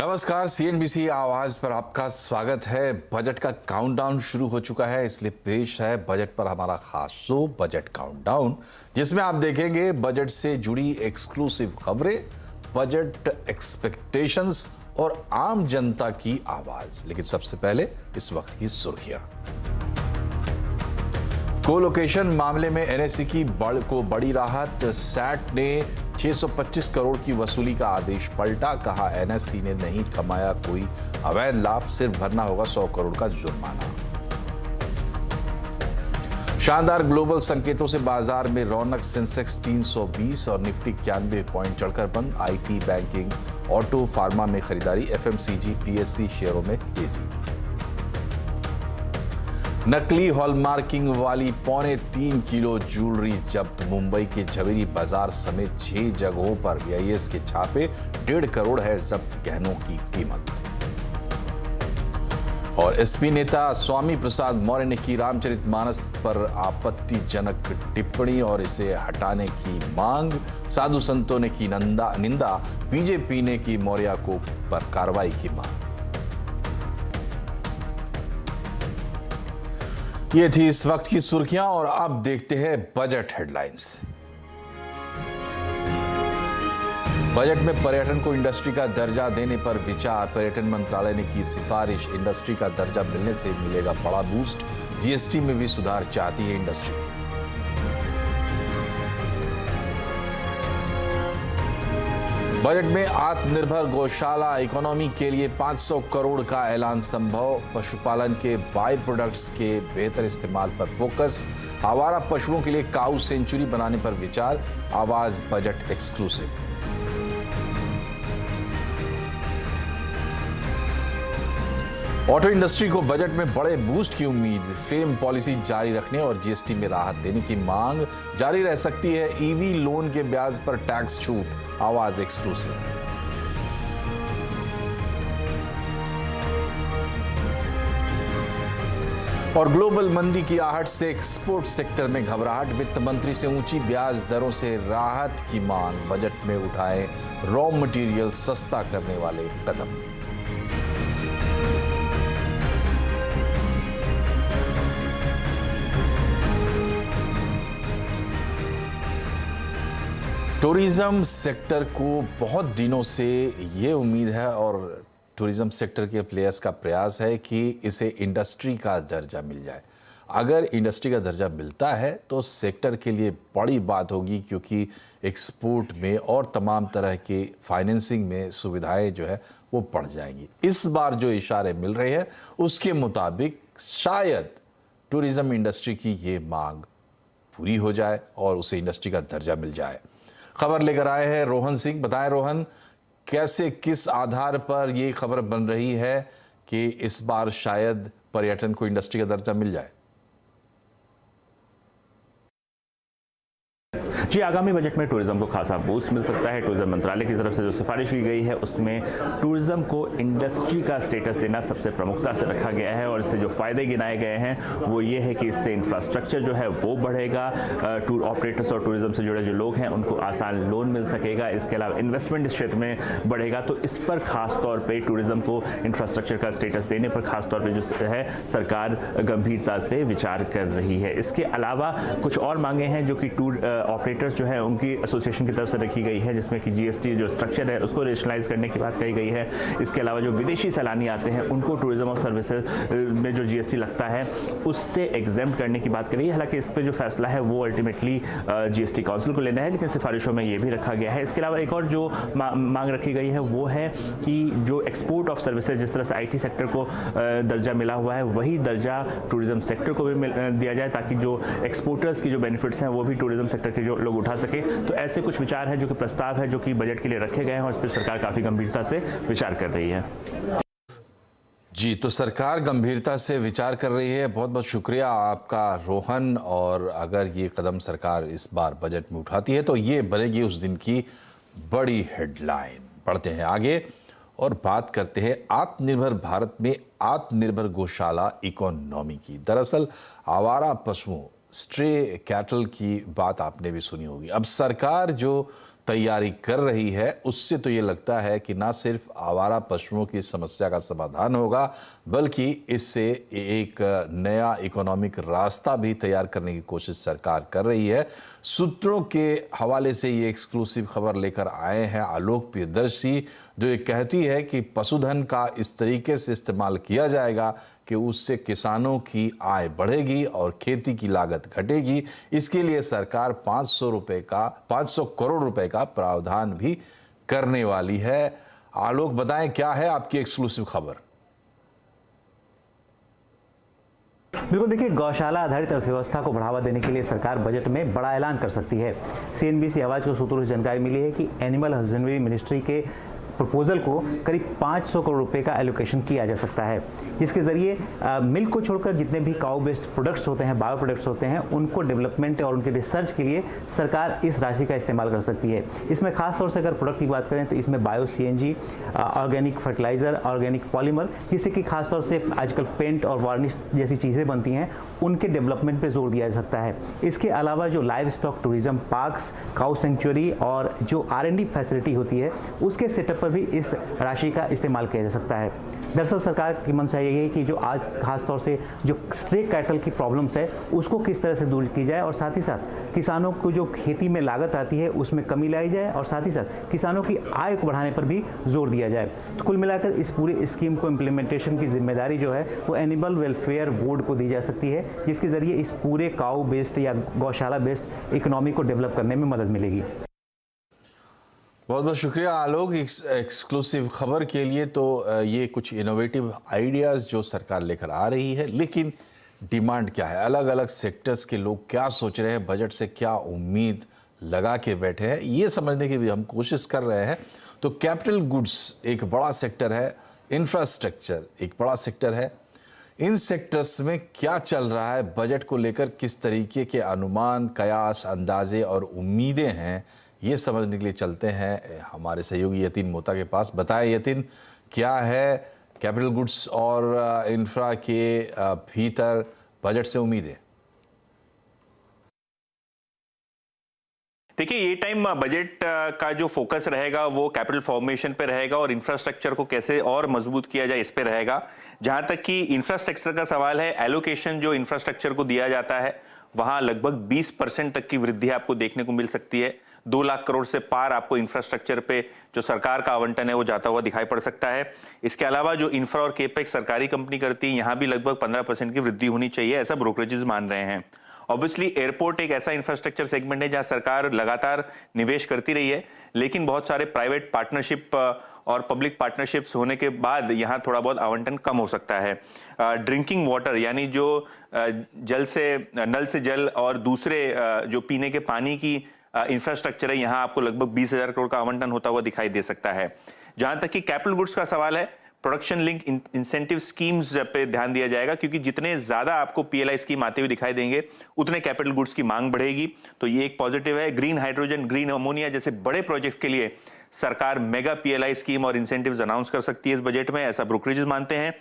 नमस्कार, सीएनबीसी आवाज पर आपका स्वागत है। बजट का काउंटडाउन शुरू हो चुका है, इसलिए पेश है बजट पर हमारा खास शो बजट काउंटडाउन, जिसमें आप देखेंगे बजट से जुड़ी एक्सक्लूसिव खबरें, बजट एक्सपेक्टेशंस और आम जनता की आवाज। लेकिन सबसे पहले इस वक्त की सुर्खियां। कोलोकेशन मामले में एनएसई की बड़ी राहत। सैट ने 625 करोड़ की वसूली का आदेश पलटा। कहा एनएसई ने नहीं कमाया कोई अवैध लाभ, सिर्फ भरना होगा 100 करोड़ का जुर्माना। शानदार ग्लोबल संकेतों से बाजार में रौनक। सेंसेक्स 320 और निफ्टी 91 पॉइंट चढ़कर बंद। आईटी, बैंकिंग, ऑटो, फार्मा में खरीदारी। एफएमसीजी, पीएससी शेयरों में तेजी। नकली हॉलमार्किंग वाली 3.25 किलो ज्वेलरी जब्त। मुंबई के झवेरी बाजार समेत 6 जगहों पर बीआईएस के छापे। 1.5 करोड़ है जब्त गहनों की कीमत। और एसपी नेता स्वामी प्रसाद मौर्य ने की रामचरितमानस पर आपत्तिजनक टिप्पणी और इसे हटाने की मांग। साधु संतों ने की निंदा। बीजेपी ने की मौर्य को पर कार्रवाई की मांग। ये थी इस वक्त की सुर्खियां और अब देखते हैं बजट हेडलाइंस। बजट में पर्यटन को इंडस्ट्री का दर्जा देने पर विचार। पर्यटन मंत्रालय ने की सिफारिश। इंडस्ट्री का दर्जा मिलने से मिलेगा बड़ा बूस्ट। जीएसटी में भी सुधार चाहती है इंडस्ट्री। बजट में आत्मनिर्भर गौशाला इकोनॉमी के लिए 500 करोड़ का ऐलान संभव। पशुपालन के बाय प्रोडक्ट्स के बेहतर इस्तेमाल पर फोकस। आवारा पशुओं के लिए काऊ सेंचुरी बनाने पर विचार। आवाज बजट एक्सक्लूसिव। ऑटो इंडस्ट्री को बजट में बड़े बूस्ट की उम्मीद। फेम पॉलिसी जारी रखने और जीएसटी में राहत देने की मांग। जारी रह सकती है ईवी लोन के ब्याज पर टैक्स छूट। आवाज एक्सक्लूसिव। और ग्लोबल मंदी की आहट से एक्सपोर्ट सेक्टर में घबराहट। वित्त मंत्री से ऊंची ब्याज दरों से राहत की मांग। बजट में उठाए रॉ मटेरियल सस्ता करने वाले कदम। टूरिज्म सेक्टर को बहुत दिनों से ये उम्मीद है और टूरिज्म सेक्टर के प्लेयर्स का प्रयास है कि इसे इंडस्ट्री का दर्जा मिल जाए। अगर इंडस्ट्री का दर्जा मिलता है तो सेक्टर के लिए बड़ी बात होगी, क्योंकि एक्सपोर्ट में और तमाम तरह के फाइनेंसिंग में सुविधाएं जो है वो बढ़ जाएंगी। इस बार जो इशारे मिल रहे हैं उसके मुताबिक शायद टूरिज्म इंडस्ट्री की ये मांग पूरी हो जाए और उसे इंडस्ट्री का दर्जा मिल जाए। खबर लेकर आए हैं रोहन सिंह। बताएं रोहन, कैसे किस आधार पर यह खबर बन रही है कि इस बार शायद पर्यटन को इंडस्ट्री का दर्जा मिल जाए? जी, आगामी बजट में टूरिज्म को खासा बूस्ट मिल सकता है। टूरिज्म मंत्रालय की तरफ से जो सिफारिश की गई है उसमें टूरिज्म को इंडस्ट्री का स्टेटस देना सबसे प्रमुखता से रखा गया है और इससे जो फायदे गिनाए गए हैं वो ये है कि इससे इंफ्रास्ट्रक्चर जो है वो बढ़ेगा। टूर ऑपरेटर्स और टूरिज्म से जुड़े जो लोग हैं उनको आसान लोन मिल सकेगा। इसके अलावा इन्वेस्टमेंट इस क्षेत्र में बढ़ेगा। तो इस पर खास तौर पर टूरिज्म को इंफ्रास्ट्रक्चर का स्टेटस देने पर खास तौर पर जो है सरकार गंभीरता से विचार कर रही है। इसके अलावा कुछ और मांगे हैं जो कि टूर ऑपरेटर्स जो है उनकी एसोसिएशन की तरफ से रखी गई है, जिसमें कि जीएसटी जो स्ट्रक्चर है उसको रेशनलाइज करने की बात कही गई है। इसके अलावा जो विदेशी सैलानी आते हैं उनको टूरिज्म और सर्विसेज में जो जीएसटी लगता है उससे एग्जेम्प्ट करने की बात करी है। हालांकि इस पर जो फैसला है वो अल्टीमेटली जीएसटी काउंसिल को लेना है, लेकिन सिफारिशों में ये भी रखा गया है। इसके अलावा एक और जो मांग रखी गई है वो है कि जो एक्सपोर्ट ऑफ सर्विसेज, जिस तरह से आईटी सेक्टर को दर्जा मिला हुआ है वही दर्जा टूरिज्म सेक्टर को भी दिया जाए, ताकि जो एक्सपोर्टर्स की जो बेनिफिट्स हैं वो भी टूरिज्म सेक्टर के जो लोग उठा सके। तो ऐसे कुछ विचार है जो कि प्रस्ताव है जो कि बजट के लिए रखे गए हैं और इस पर सरकार काफी गंभीरता से विचार कर रही है। जी, तो सरकार गंभीरता से विचार कर रही है। बहुत बहुत शुक्रिया आपका रोहन। और अगर ये कदम सरकार इस बार बजट में उठाती है तो ये बनेगी उस दिन की बड़ी हेडलाइन। बढ़ते हैं आगे और बात करते हैं आत्मनिर्भर भारत में आत्मनिर्भर गौशाला इकोनॉमी की। दरअसल आवारा पशुओं, स्ट्रे कैटल की बात आपने भी सुनी होगी। अब सरकार जो तैयारी कर रही है, उससे तो ये लगता है कि ना सिर्फ आवारा पशुओं की समस्या का समाधान होगा, बल्कि इससे एक नया इकोनॉमिक रास्ता भी तैयार करने की कोशिश सरकार कर रही है। सूत्रों के हवाले से ये एक्सक्लूसिव खबर लेकर आए हैं आलोक प्रियदर्शी, जो ये कहती है कि पशुधन का इस तरीके से इस्तेमाल किया जाएगा कि उससे किसानों की आय बढ़ेगी और खेती की लागत घटेगी। इसके लिए सरकार 500 करोड़ रुपए का प्रावधान भी करने वाली है। आलोक, बताएं क्या है आपकी एक्सक्लूसिव खबर? बिल्कुल, देखिए, गौशाला आधारित अर्थव्यवस्था को बढ़ावा देने के लिए सरकार बजट में बड़ा ऐलान कर सकती है। सीएनबीसी आवाज को सूत्रों से जानकारी मिली है कि एनिमल हस्बेंड्री मिनिस्ट्री के प्रपोजल को करीब 500 करोड़ रुपए का एलोकेशन किया जा सकता है, जिसके जरिए मिल्क को छोड़कर जितने भी काउ बेस्ड प्रोडक्ट्स होते हैं, बायो प्रोडक्ट्स होते हैं, उनको डेवलपमेंट और उनके रिसर्च के लिए सरकार इस राशि का इस्तेमाल कर सकती है। इसमें खासतौर से अगर प्रोडक्ट की बात करें तो इसमें bio CNG, organic fertiliser, organic polymer, जिससे कि खासतौर से आजकल पेंट और वार्निश जैसी चीज़ें बनती हैं, उनके डेवलपमेंट पे जोर दिया जा सकता है। इसके अलावा जो livestock tourism parks, cow sanctuary और जो R&D फैसिलिटी होती है, उसके सेटअप पर भी इस राशि का इस्तेमाल किया जा सकता है। दरअसल सरकार की मंशा यही है कि जो आज खासतौर से जो स्ट्रे कैटल की प्रॉब्लम्स है, उसको किस तरह से दूर की जाए और साथ ही साथ किसानों को जो खेती में लागत आती है उसमें कमी लाई जाए और साथ ही साथ किसानों की आय को बढ़ाने पर भी जोर दिया जाए। तो कुल मिलाकर इस पूरी स्कीम को इम्प्लीमेंटेशन की जिम्मेदारी जो है वो एनिमल वेलफेयर बोर्ड को दी जा सकती है, जिसके जरिए इस पूरे काउ बेस्ड या गौशाला बेस्ड इकोनॉमी को डेवलप करने में मदद मिलेगी। बहुत बहुत शुक्रिया आलोक एक्सक्लूसिव खबर के लिए। तो ये कुछ इनोवेटिव आइडियाज़ जो सरकार लेकर आ रही है, लेकिन डिमांड क्या है, अलग अलग सेक्टर्स के लोग क्या सोच रहे हैं, बजट से क्या उम्मीद लगा के बैठे हैं, ये समझने की भी हम कोशिश कर रहे हैं। तो कैपिटल गुड्स एक बड़ा सेक्टर है, इंफ्रास्ट्रक्चर एक बड़ा सेक्टर है। इन सेक्टर्स में क्या चल रहा है, बजट को लेकर किस तरीके के अनुमान, कयास, अंदाजे और उम्मीदें हैं, ये समझने के लिए चलते हैं हमारे सहयोगी यतीन मोता के पास। बताएं यतीन, क्या है कैपिटल गुड्स और इंफ्रा के भीतर बजट से उम्मीदें? देखिए, ये टाइम बजट का जो फोकस रहेगा वो कैपिटल फॉर्मेशन पे रहेगा और इंफ्रास्ट्रक्चर को कैसे और मजबूत किया जाए इस पे रहेगा। जहां तक कि इंफ्रास्ट्रक्चर का सवाल है, एलोकेशन जो इंफ्रास्ट्रक्चर को दिया जाता है वहां लगभग 20% तक की वृद्धि आपको देखने को मिल सकती है। 2 लाख करोड़ से पार आपको इंफ्रास्ट्रक्चर पे जो सरकार का आवंटन है वो जाता हुआ दिखाई पड़ सकता है। इसके अलावा जो इंफ्रा और केपेक्स सरकारी कंपनी करती है, यहां भी लगभग 15% की वृद्धि होनी चाहिए, ऐसा ब्रोकरेजेस मान रहे हैं। ऑब्वियसली एयरपोर्ट एक ऐसा इंफ्रास्ट्रक्चर सेगमेंट है जहां सरकार लगातार निवेश करती रही है, लेकिन बहुत सारे प्राइवेट पार्टनरशिप और पब्लिक पार्टनरशिप्स होने के बाद यहां थोड़ा बहुत आवंटन कम हो सकता है। ड्रिंकिंग वाटर यानी जो नल से जल और दूसरे जो पीने के पानी की इंफ्रास्ट्रक्चर है, यहां आपको लगभग 20,000 करोड़ का आवंटन होता हुआ दिखाई दे सकता है। जहां तक कि कैपिटल गुड्स का सवाल है, प्रोडक्शन लिंक इंसेंटिव स्कीम्स पे ध्यान दिया जाएगा, क्योंकि जितने ज्यादा आपको पीएलआई स्कीम आते हुए दिखाई देंगे उतने कैपिटल गुड्स की मांग बढ़ेगी, तो ये एक पॉजिटिव है। ग्रीन हाइड्रोजन, ग्रीन अमोनिया जैसे बड़े प्रोजेक्ट्स के लिए सरकार मेगा पीएलआई स्कीम और इंसेंटिव्स अनाउंस कर सकती है इस बजट में, ऐसा ब्रोकरेजेस मानते हैं।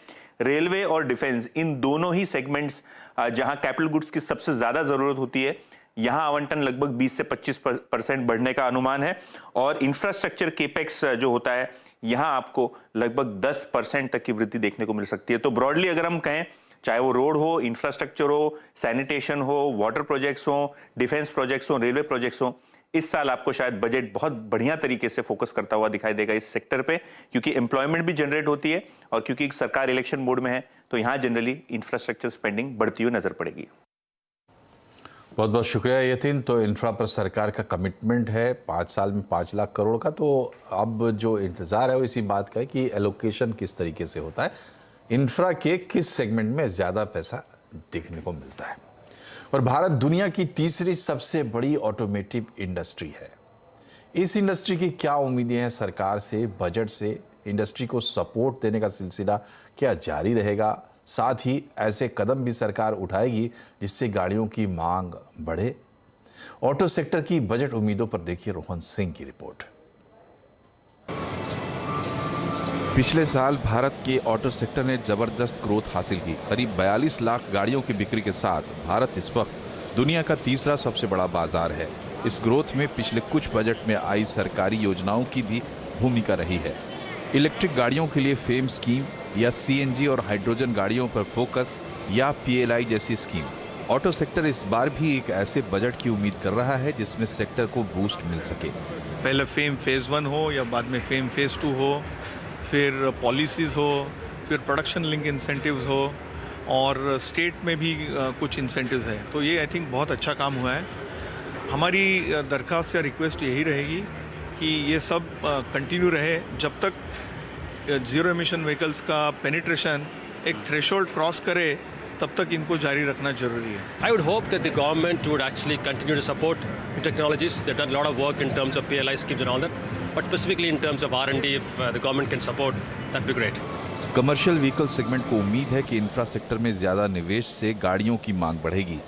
रेलवे और डिफेंस, इन दोनों ही सेगमेंट्स जहां कैपिटल गुड्स की सबसे ज्यादा जरूरत होती है, यहां आवंटन लगभग 20 से 25% बढ़ने का अनुमान है। और इंफ्रास्ट्रक्चर केपेक्स जो होता है, यहां आपको लगभग 10% तक की वृद्धि देखने को मिल सकती है। तो ब्रॉडली अगर हम कहें, चाहे वो रोड हो, इंफ्रास्ट्रक्चर हो, सैनिटेशन हो, वाटर प्रोजेक्ट्स हो, डिफेंस प्रोजेक्ट्स हो, रेलवे प्रोजेक्ट्स हो, इस साल आपको शायद बजट बहुत बढ़िया तरीके से फोकस करता हुआ दिखाई देगा इस सेक्टर पे, क्योंकि एम्प्लॉयमेंट भी जनरेट होती है और क्योंकि सरकार इलेक्शन मोड में है, तो यहां जनरली इंफ्रास्ट्रक्चर स्पेंडिंग बढ़ती हुई नजर पड़ेगी। बहुत बहुत शुक्रिया यतीन। तो इंफ्रा पर सरकार का कमिटमेंट है 5 साल में 5 लाख करोड़ का। तो अब जो इंतज़ार है वो इसी बात का है कि एलोकेशन किस तरीके से होता है, इंफ्रा के किस सेगमेंट में ज़्यादा पैसा देखने को मिलता है। और भारत दुनिया की तीसरी सबसे बड़ी ऑटोमेटिव इंडस्ट्री है। इस इंडस्ट्री की क्या उम्मीदें हैं सरकार से, बजट से? इंडस्ट्री को सपोर्ट देने का सिलसिला क्या जारी रहेगा? साथ ही ऐसे कदम भी सरकार उठाएगी जिससे गाड़ियों की मांग बढ़े? ऑटो सेक्टर की बजट उम्मीदों पर देखिए रोहन सिंह की रिपोर्ट। पिछले साल भारत के ऑटो सेक्टर ने जबरदस्त ग्रोथ हासिल की। करीब 42 लाख गाड़ियों की बिक्री के साथ भारत इस वक्त दुनिया का तीसरा सबसे बड़ा बाजार है। इस ग्रोथ में पिछले कुछ बजट में आई सरकारी योजनाओं की भी भूमिका रही है। इलेक्ट्रिक गाड़ियों के लिए फेम स्कीम या सीएनजी और हाइड्रोजन गाड़ियों पर फोकस या पीएलआई जैसी स्कीम। ऑटो सेक्टर इस बार भी एक ऐसे बजट की उम्मीद कर रहा है जिसमें सेक्टर को बूस्ट मिल सके। पहले फेम फेज़ 1 हो या बाद में फेम फेज़ 2 हो, फिर पॉलिसीज़ हो, फिर प्रोडक्शन लिंक इंसेंटिव्स हो और स्टेट में भी कुछ इंसेंटिव्स है। तो ये आई थिंक बहुत अच्छा काम हुआ है। हमारी दरख्वास्त या रिक्वेस्ट यही रहेगी कि ये सब कंटिन्यू रहे जब तक ज़ीरो एमिशन व्हीकल्स का पेनिट्रेशन एक थ्रेशोल्ड क्रॉस करे, तब तक इनको जारी रखना जरूरी है। I would hope that the government would actually continue to support new technologies. They've done a lot of work in terms of PLI schemes and all that, but specifically in terms of R&D, if the government can support, that'd be great. Commercial vehicle segment को उम्मीद है कि infrastructure में ज्यादा निवेश से गाड़ियों की मांग बढ़ेगी।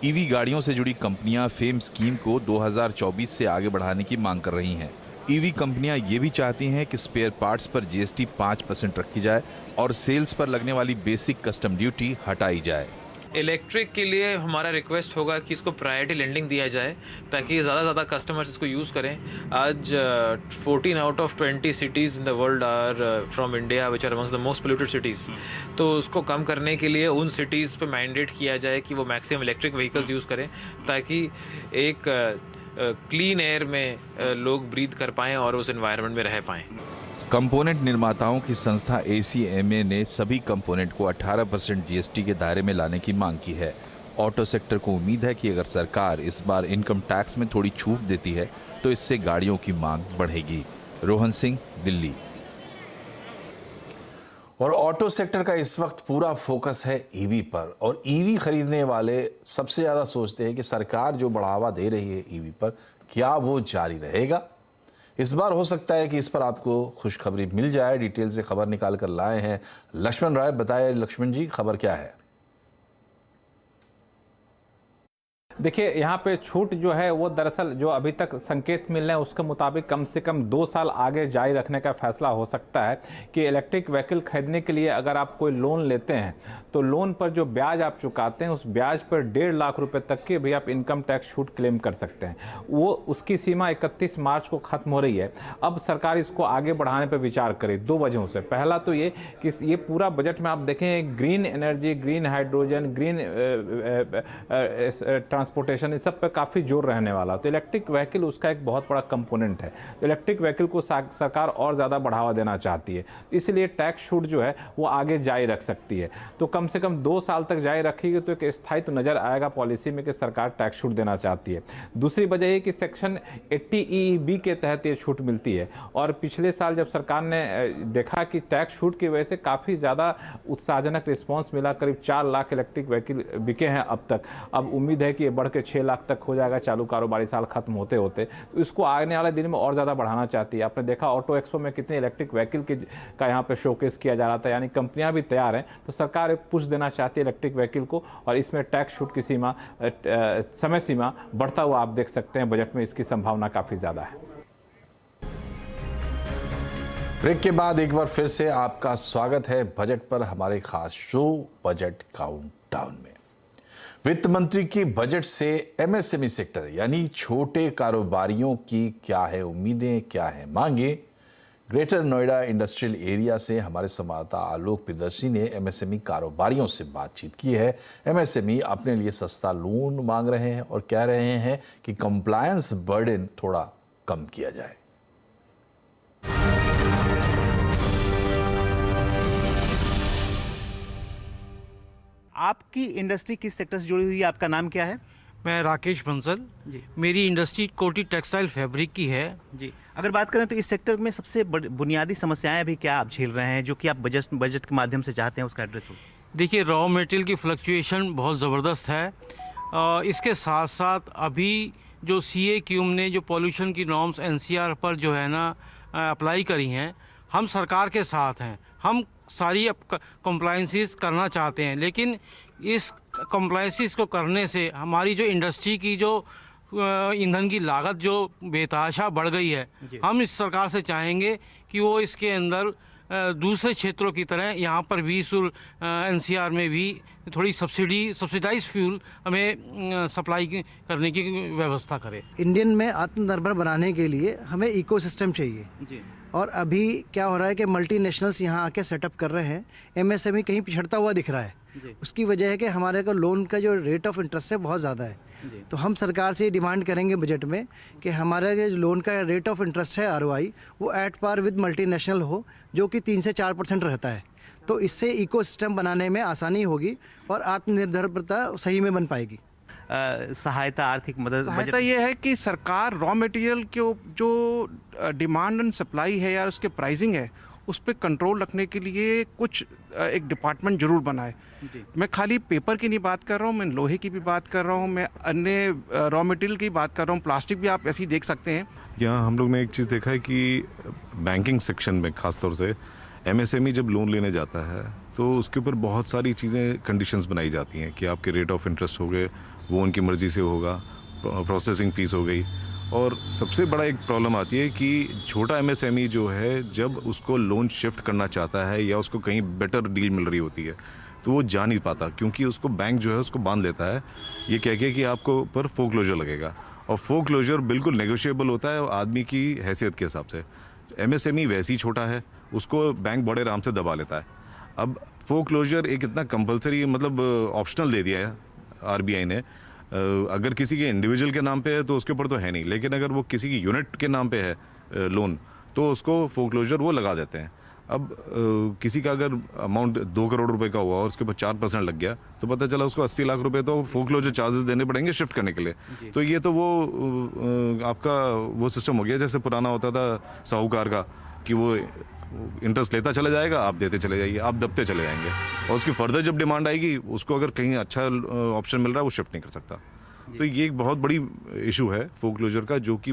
ईवी गाड़ियों से जुड़ी कंपनियां फेम स्कीम को 2024 से आगे बढ़ाने की मांग कर रही हैं। ईवी कंपनियां ये भी चाहती हैं कि स्पेयर पार्ट्स पर जीएसटी 5% रखी जाए और सेल्स पर लगने वाली बेसिक कस्टम ड्यूटी हटाई जाए। इलेक्ट्रिक के लिए हमारा रिक्वेस्ट होगा कि इसको प्रायोरिटी लेंडिंग दिया जाए ताकि ज़्यादा से ज़्यादा कस्टमर्स इसको यूज़ करें। आज 14 out of 20 cities in the world are from India which are amongst the most polluted cities. तो उसको कम करने के लिए उन सिटीज़ पे मैंडेट किया जाए कि वो मैक्सिमम इलेक्ट्रिक व्हीकल्स यूज़ करें ताकि एक क्लीन एयर में लोग ब्रीथ कर पाएँ और उस एनवायरनमेंट में रह पाएँ। कंपोनेंट निर्माताओं की संस्था ACMA ने सभी कंपोनेंट को 18% जीएसटी के दायरे में लाने की मांग की है। ऑटो सेक्टर को उम्मीद है कि अगर सरकार इस बार इनकम टैक्स में थोड़ी छूट देती है तो इससे गाड़ियों की मांग बढ़ेगी। रोहन सिंह, दिल्ली। और ऑटो सेक्टर का इस वक्त पूरा फोकस है ईवी पर, और ईवी खरीदने वाले सबसे ज़्यादा सोचते हैं कि सरकार जो बढ़ावा दे रही है ईवी पर, क्या वो जारी रहेगा। इस बार हो सकता है कि इस पर आपको खुशखबरी मिल जाए। डिटेल से खबर निकाल कर लाए हैं लक्ष्मण राय। बताए लक्ष्मण जी, खबर क्या है? देखिए, यहाँ पे छूट जो है वो दरअसल जो अभी तक संकेत मिल रहे हैं उसके मुताबिक कम से कम 2 साल आगे जारी रखने का फैसला हो सकता है कि इलेक्ट्रिक व्हीकल खरीदने के लिए अगर आप कोई लोन लेते हैं तो लोन पर जो ब्याज आप चुकाते हैं उस ब्याज पर 1.5 लाख रुपए तक की भी आप इनकम टैक्स छूट क्लेम कर सकते हैं। वो उसकी सीमा 31 मार्च को खत्म हो रही है। अब सरकार इसको आगे बढ़ाने पर विचार करे 2 वजहों से। पहला तो ये कि ये पूरा बजट में आप देखें green energy, green hydrogen, green transportation, इस सब पे काफ़ी जोर रहने वाला। तो इलेक्ट्रिक व्हीकल उसका एक बहुत बड़ा कंपोनेंट है। तो इलेक्ट्रिक व्हीकल को सरकार और ज़्यादा बढ़ावा देना चाहती है, इसलिए टैक्स छूट जो है वो आगे जारी रख सकती है। तो कम से कम 2 साल तक जारी रखेगी तो एक स्थायित्व नज़र आएगा पॉलिसी में कि सरकार टैक्स छूट देना चाहती है। दूसरी वजह ये कि सेक्शन 80EB के तहत ये छूट मिलती है, और पिछले साल जब सरकार ने देखा कि टैक्स छूट की वजह से काफ़ी ज़्यादा उत्साहजनक रिस्पॉन्स मिला, करीब 4 लाख इलेक्ट्रिक व्हीकल बिके हैं अब तक। अब उम्मीद है कि ये बढ़ के 6 लाख तक हो जाएगा चालू कारोबारी साल खत्म होते होते। तो इसको आने वाले दिन में और ज़्यादा बढ़ाना चाहती है। आपने देखा ऑटो एक्सपो में कितने इलेक्ट्रिक व्हीकल का यहाँ पे शोकेस किया जा रहा था, यानी कंपनियां भी तैयार हैं। तो सरकार एक पुश देना चाहती है इलेक्ट्रिक व्हीकल को, और इसमें टैक्स छूट की सीमा, समय सीमा बढ़ता हुआ आप देख सकते हैं। बजट में इसकी संभावना काफ़ी ज़्यादा है। ब्रेक के बाद एक बार फिर से आपका स्वागत है बजट पर हमारे खास शो बजट काउंटडाउन में। वित्त मंत्री की बजट से एमएसएमई सेक्टर यानी छोटे कारोबारियों की क्या है उम्मीदें, क्या है मांगे। ग्रेटर नोएडा इंडस्ट्रियल एरिया से हमारे संवाददाता आलोक प्रियदर्शी ने एमएसएमई कारोबारियों से बातचीत की है। एमएसएमई अपने लिए सस्ता लोन मांग रहे हैं और कह रहे हैं कि कंप्लायंस बर्डन थोड़ा कम किया जाए। आपकी इंडस्ट्री किस सेक्टर से जुड़ी हुई है? आपका नाम क्या है? मैं राकेश बंसल जी। मेरी इंडस्ट्री कोटी टेक्सटाइल फैब्रिक की है जी। अगर बात करें तो इस सेक्टर में सबसे बुनियादी समस्याएं अभी क्या आप झेल रहे हैं जो कि आप बजट के माध्यम से चाहते हैं उसका एड्रेस हो? देखिए, रॉ मटेरियल की फ्लक्चुएशन बहुत ज़बरदस्त है। इसके साथ साथ अभी जो CAQM ने जो पॉल्यूशन की नॉर्म्स NCR पर जो है ना अप्लाई करी हैं, हम सरकार के साथ हैं। हम सारी कंप्लायंसेस करना चाहते हैं, लेकिन इस कंप्लायंसेस को करने से हमारी जो इंडस्ट्री की जो ईंधन की लागत जो बेतहाशा बढ़ गई है, हम इस सरकार से चाहेंगे कि वो इसके अंदर दूसरे क्षेत्रों की तरह यहाँ पर भी एनसीआर में भी थोड़ी सब्सिडाइज फ्यूल हमें सप्लाई करने की व्यवस्था करे। इंडियन में आत्मनिर्भर बनाने के लिए हमें इकोसिस्टम चाहिए जी। और अभी क्या हो रहा है कि मल्टीनेशनल्स यहाँ आके सेटअप कर रहे हैं, एमएसएमई कहीं पिछड़ता हुआ दिख रहा है। उसकी वजह है कि हमारे को लोन का जो रेट ऑफ इंटरेस्ट है बहुत ज़्यादा है। तो हम सरकार से ये डिमांड करेंगे बजट में कि हमारा जो लोन का रेट ऑफ इंटरेस्ट है आरओआई वो एट पार विद मल्टीनेशनल हो, जो कि 3 से 4% रहता है। तो इससे इकोसिस्टम बनाने में आसानी होगी और आत्मनिर्भरता सही में बन पाएगी। सहायता, आर्थिक मदद, सहायता ये है कि सरकार रॉ मटेरियल के जो डिमांड एंड सप्लाई है या उसके प्राइसिंग है उस पर कंट्रोल रखने के लिए कुछ एक डिपार्टमेंट जरूर बनाए। मैं खाली पेपर की नहीं बात कर रहा हूँ, मैं लोहे की भी बात कर रहा हूँ, मैं अन्य रॉ मटेरियल की बात कर रहा हूँ, प्लास्टिक भी आप ऐसे ही देख सकते हैं। यहाँ हम लोग ने एक चीज़ देखा है कि बैंकिंग सेक्शन में ख़ासतौर से एमएसएमई जब लोन लेने जाता है तो उसके ऊपर बहुत सारी चीज़ें कंडीशंस बनाई जाती हैं कि आपके रेट ऑफ इंटरेस्ट हो गए, वो उनकी मर्ज़ी से होगा, प्रोसेसिंग फ़ीस हो गई। और सबसे बड़ा एक प्रॉब्लम आती है कि छोटा एमएसएमई जो है जब उसको लोन शिफ्ट करना चाहता है या उसको कहीं बेटर डील मिल रही होती है तो वो जा नहीं पाता, क्योंकि उसको बैंक जो है उसको बांध लेता है ये कह के कि आपको पर फोरक्लोजर लगेगा। और फोरक्लोजर बिल्कुल नेगोशिएबल होता है आदमी की हैसियत के हिसाब से। एमएसएमई वैसे ही छोटा है, उसको बैंक बड़े आराम से दबा लेता है। अब फोरक्लोजर एक इतना कंपलसरी मतलब ऑप्शनल दे दिया है आरबीआई ने। अगर किसी के इंडिविजुअल के नाम पे है तो उसके ऊपर तो है नहीं, लेकिन अगर वो किसी की यूनिट के नाम पे है लोन तो उसको फोरक्लोजर वो लगा देते हैं। अब किसी का अगर अमाउंट 2 करोड़ रुपए का हुआ और उसके ऊपर 4% लग गया तो पता चला उसको 80 लाख रुपए तो फोरक्लोजर चार्जेस देने पड़ेंगे शिफ्ट करने के लिए। तो ये तो वो आपका वो सिस्टम हो गया जैसे पुराना होता था साहूकार का कि वो इंटरेस्ट लेता चला जाएगा, आप देते चले जाइए, आप दबते चले जाएंगे, और उसकी फर्दर जब डिमांड आएगी उसको अगर कहीं अच्छा ऑप्शन मिल रहा है वो शिफ्ट नहीं कर सकता। तो ये एक बहुत बड़ी इशू है फोरक्लोजर का, जो कि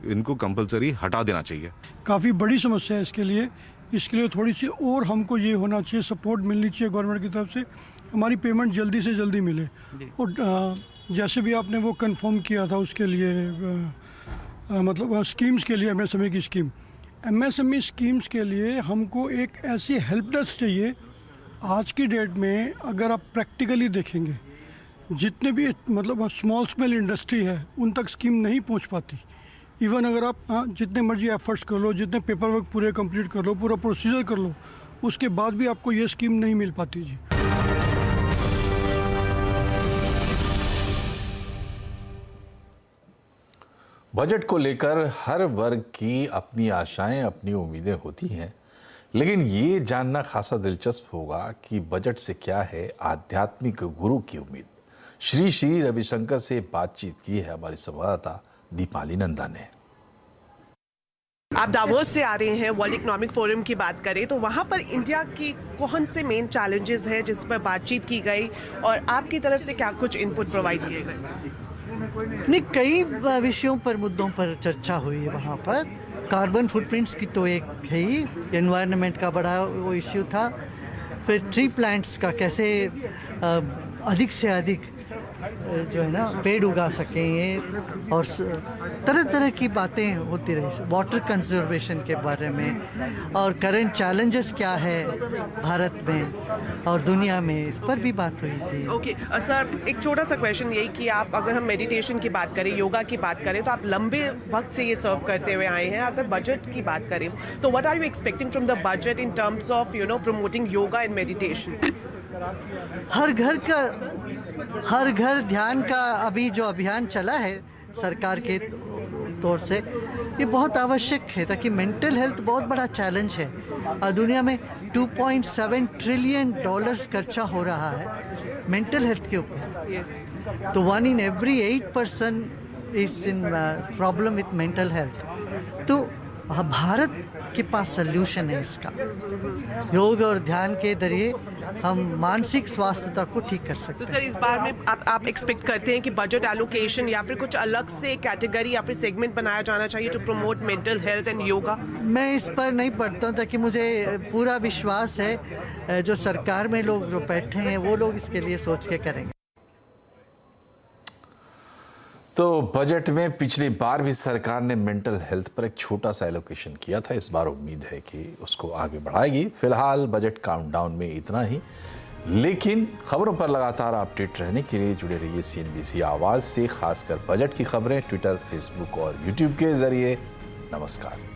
इनको कंपलसरी हटा देना चाहिए। काफ़ी बड़ी समस्या है इसके लिए थोड़ी सी और हमको ये होना चाहिए, सपोर्ट मिलनी चाहिए गवर्नमेंट की तरफ से, हमारी पेमेंट जल्दी से जल्दी मिले। और जैसे भी आपने वो कंफर्म किया था उसके लिए मतलब स्कीम्स के लिए, एमएसएमई स्कीम्स के लिए हमको एक ऐसी हेल्प डेस्क चाहिए। आज की डेट में अगर आप प्रैक्टिकली देखेंगे जितने भी मतलब स्मॉल स्केल इंडस्ट्री है उन तक स्कीम नहीं पहुंच पाती। इवन अगर आप जितने मर्जी एफर्ट्स कर लो, जितने पेपर वर्क पूरे कंप्लीट कर लो, पूरा प्रोसीजर कर लो, उसके बाद भी आपको ये स्कीम नहीं मिल पाती जी। बजट को लेकर हर वर्ग की अपनी आशाएं, अपनी उम्मीदें होती हैं, लेकिन ये जानना खासा दिलचस्प होगा कि बजट से क्या है आध्यात्मिक गुरु की उम्मीद। श्री श्री रविशंकर से बातचीत की है हमारी संवाददाता दीपाली नंदा ने। आप दावोस से आ रहे हैं, वर्ल्ड इकोनॉमिक फोरम की बात करें तो वहाँ पर इंडिया की कौन से मेन चैलेंजेस हैं जिस पर बातचीत की गई और आपकी तरफ से क्या कुछ इनपुट प्रोवाइड किए गए? नहीं, कई विषयों पर, मुद्दों पर चर्चा हुई है वहाँ पर। कार्बन फुटप्रिंट्स की तो एक है ही, एनवायरनमेंट का बड़ा वो इश्यू था। फिर ट्री प्लांट्स का कैसे अधिक से अधिक जो है ना पेड़ उगा सकेंगे, और तरह तरह की बातें होती रही, वाटर कंजर्वेशन के बारे में, और करंट चैलेंजेस क्या है भारत में और दुनिया में, इस पर भी बात हुई थी। ओके सर, एक छोटा सा क्वेश्चन यही कि आप अगर हम मेडिटेशन की बात करें, योगा की बात करें, तो आप लंबे वक्त से ये सर्व करते हुए आए हैं। अगर बजट की बात करें तो what are you expecting from the budget in terms of promoting yoga and meditation? हर घर ध्यान का अभी जो अभियान चला है सरकार के तौर से, ये बहुत आवश्यक है, ताकि मेंटल हेल्थ बहुत बड़ा चैलेंज है। दुनिया में $2.7 ट्रिलियन खर्चा हो रहा है मेंटल हेल्थ के ऊपर। तो 1 in every 8 person is in problem with mental health. तो भारत के पास सल्यूशन है इसका। योग और ध्यान के जरिए हम मानसिक स्वास्थ्यता को ठीक कर सकते हैं। तो सर, इस बार में आप एक्सपेक्ट करते हैं कि बजट एलोकेशन या फिर कुछ अलग से कैटेगरी या फिर सेगमेंट बनाया जाना चाहिए to promote mental health and yoga? मैं इस पर नहीं पढ़ता हूँ, ताकि मुझे पूरा विश्वास है जो सरकार में लोग जो बैठे हैं वो लोग इसके लिए सोच के करेंगे। तो बजट में पिछली बार भी सरकार ने मेंटल हेल्थ पर एक छोटा सा एलोकेशन किया था। इस बार उम्मीद है कि उसको आगे बढ़ाएगी। फिलहाल बजट काउंटडाउन में इतना ही, लेकिन खबरों पर लगातार अपडेट रहने के लिए जुड़े रहिए CNBC आवाज़ से। खासकर बजट की खबरें ट्विटर, फेसबुक और यूट्यूब के जरिए। नमस्कार।